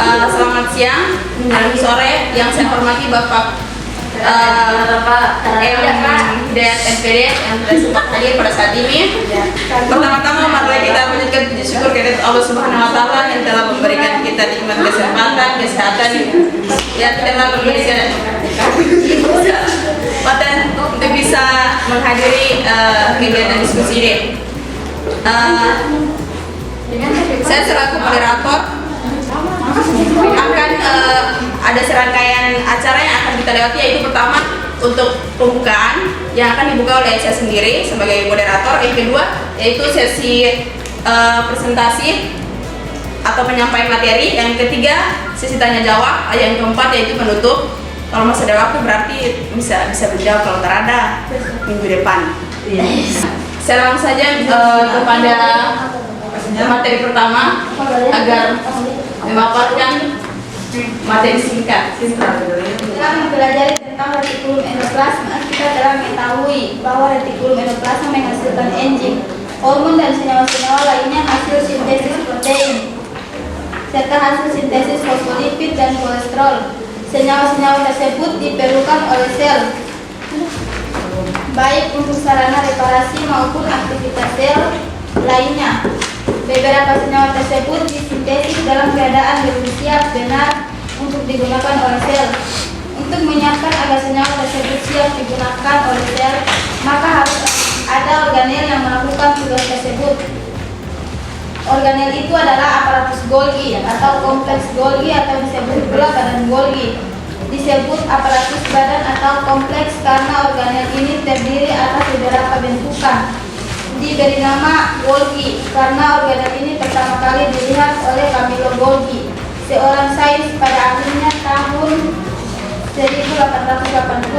Selamat siang, sore, yang saya hormati Bapak Hidayat MPD yang sudah sempat hadir pada saat ini. Pertama-tama mari kita mengucapkan puji syukur kepada Allah Subhanahu Wa Taala yang telah memberikan kita nikmat kesehatan yang telah memberikan kesempatan untuk bisa menghadiri kegiatan diskusi ini. Saya selaku moderator akan ada serangkaian acara yang akan kita lewati, yaitu pertama untuk pembukaan yang akan dibuka oleh saya sendiri sebagai moderator. Yang kedua yaitu sesi presentasi atau penyampaian materi. Yang ketiga sesi tanya jawab. Yang keempat yaitu penutup. Kalau masih ada waktu berarti bisa menjawab kalau terada minggu depan. Saya langsung saja kepada materi pertama agar memaparkan materi singkat. Setelah mempelajari tentang retikulum endoplasma, kita telah mengetahui bahwa retikulum endoplasma menghasilkan enzim, hormon dan senyawa-senyawa lainnya hasil sintesis protein, serta hasil sintesis fosfolipid dan kolesterol. Senyawa-senyawa tersebut diperlukan oleh sel, baik untuk sarana reparasi maupun aktivitas sel lainnya. Beberapa senyawa tersebut disintesis dalam keadaan belum siap benar untuk digunakan oleh sel. Untuk menyiapkan agar senyawa tersebut siap digunakan oleh sel, maka harus ada organel yang melakukan tugas tersebut. Organel itu adalah aparatus Golgi atau kompleks Golgi atau disebut pula badan Golgi. Disebut aparatus badan atau kompleks karena organel ini terdiri atas beberapa bentukan. Diberi nama Golgi karena organel ini pertama kali dilihat oleh Camillo Golgi, seorang sains pada akhirnya tahun 1880.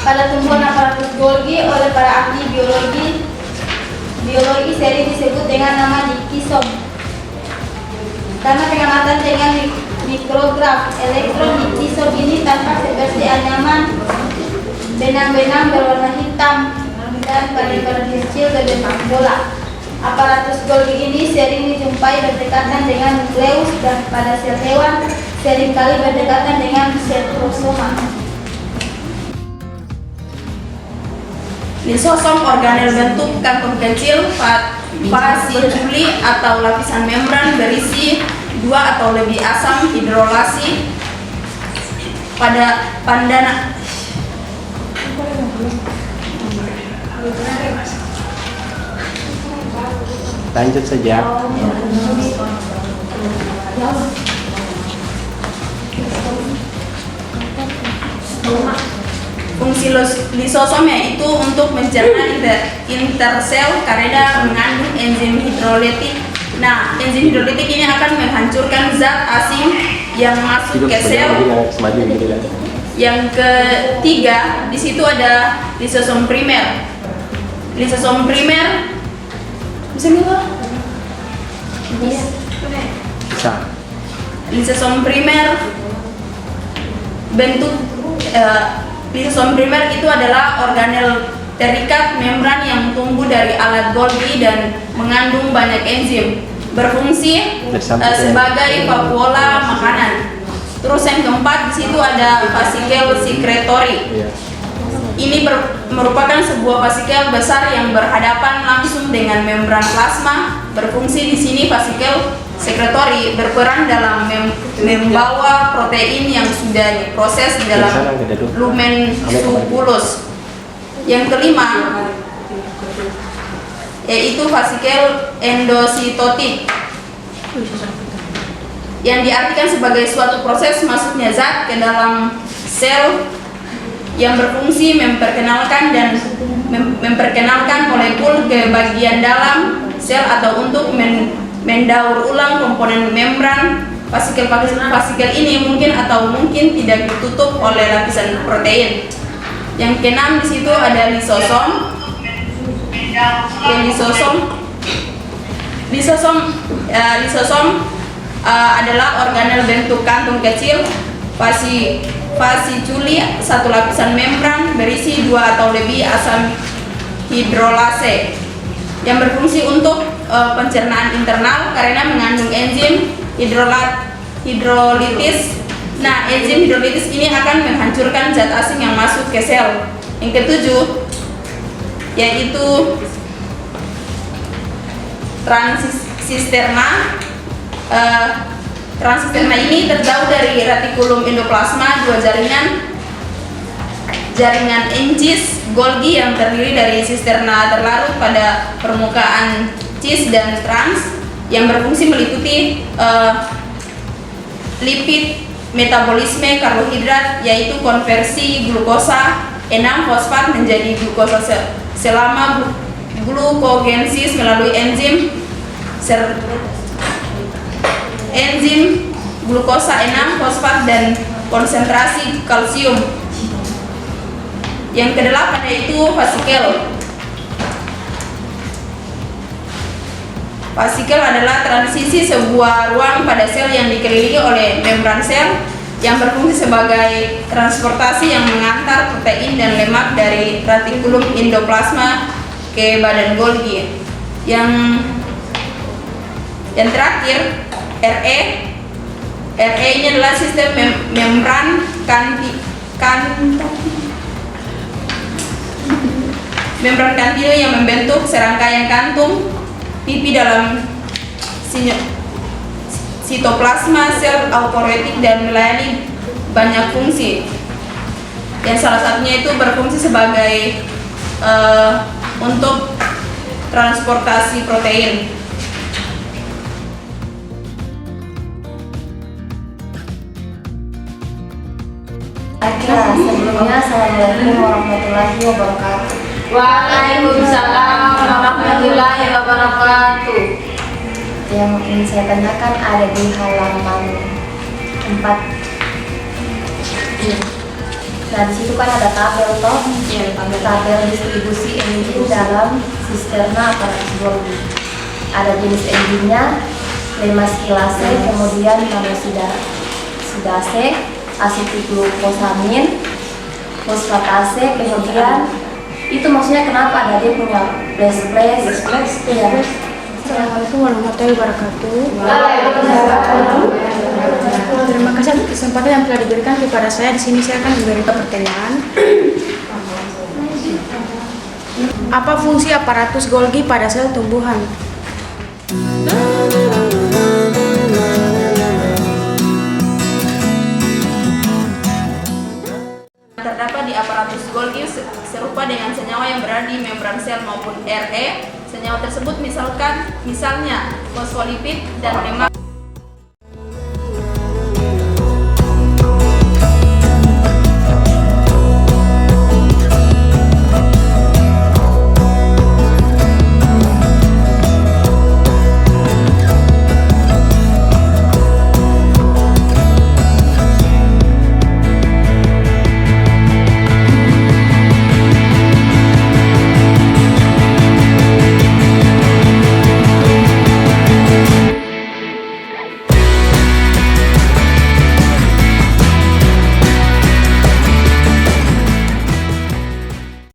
Pada tumbuhan aparatus Golgi oleh para ahli biologi sering disebut dengan nama dikisom. Karena pengamatan dengan mikrograf elektron dikisom ini tampak seperti anyaman benang-benang berwarna hitam dan pada kecil berbentuk bola. Aparatus Golgi ini sering dijumpai berdekatan dengan nukleus dan pada sel hewan seringkali berdekatan dengan setrosoma. Lisosom organel bentuk kantung kecil fasciculi atau lapisan membran berisi dua atau lebih asam hidrolasi pada pandana. Lanjut saja. Fungsi lisosom yaitu untuk mencerna intersel karena mengandung enzim hidrolitik. Nah, enzim hidrolitik ini akan menghancurkan zat asing yang masuk ke sel. Yang ketiga, di situ ada lisosom primer. Lisosom primer bisa nggak? Bisa. Lisosom primer bentuk lisosom primer itu adalah organel terikat membran yang tumbuh dari alat Golgi dan mengandung banyak enzim, berfungsi sebagai vakuola makanan. Terus yang keempat, di situ ada vasikel secretory. Ini merupakan sebuah vasikel besar yang berhadapan langsung dengan membran plasma. Berfungsi di sini vasikel secretory berperan dalam membawa protein yang sudah diproses di dalam lumen subulus. Yang kelima yaitu vasikel endositotik, yang diartikan sebagai suatu proses masuknya zat ke dalam sel yang berfungsi memperkenalkan molekul ke bagian dalam sel atau untuk mendaur ulang komponen membran. Vasikel ini mungkin tidak ditutup oleh lapisan protein. Yang keenam, di situ ada lisosom. Lisosom adalah organel bentuk kantung kecil fasciculi, satu lapisan membran berisi dua atau lebih asam hidrolase yang berfungsi untuk pencernaan internal karena mengandung enzim hidrolitis. Nah, enzim hidrolitis ini akan menghancurkan zat asing yang masuk ke sel. Yang ketujuh yaitu transisterna. Transisterna ini terjauh dari retikulum endoplasma, dua jaringan Engis Golgi yang terdiri dari sisterna terlarut pada permukaan cis dan trans yang berfungsi meliputi lipid, metabolisme karbohidrat, yaitu konversi glukosa 6-fosfat menjadi glukosa selama glukogensis melalui enzim glukosa 6-fosfat dan konsentrasi kalsium. Yang kedelapan yaitu vasikel. Vasikel adalah transisi sebuah ruang pada sel yang dikelilingi oleh membran sel yang berfungsi sebagai transportasi yang mengantar protein dan lemak dari retikulum endoplasma ke badan Golgi. Yang terakhir RE ini adalah sistem membran membran kantino yang membentuk serangkaian kantung pipi dalam sitoplasma sel eukariotik dan melayani banyak fungsi. Yang salah satunya itu berfungsi sebagai untuk transportasi protein. Sebelumnya, Assalamualaikum warahmatullahi wabarakatuh. Waalaikumsalam warahmatullahi wabarakatuh. Yang ingin saya tanyakan ada di halaman 4. Nah, di situ kan ada tabel toh, tabel distribusi enzim dalam sisterna aparatus Golgi. Ada jenis enzimnya, lemaskilase, kemudian monosidase, asetilglukosamin, fosfatase, kemudian itu maksudnya kenapa ada dia punya flash. Ya. Assalamualaikum warahmatullahi wabarakatuh. Terima kasih atas kesempatan yang telah diberikan kepada saya. Di sini saya akan memberikan pertanyaan. Apa fungsi aparatus Golgi pada sel tumbuhan? Terdapat di aparatus Golgi serupa dengan senyawa yang berada di membran sel maupun RE. Senyawa tersebut misalnya fosfolipid dan lemak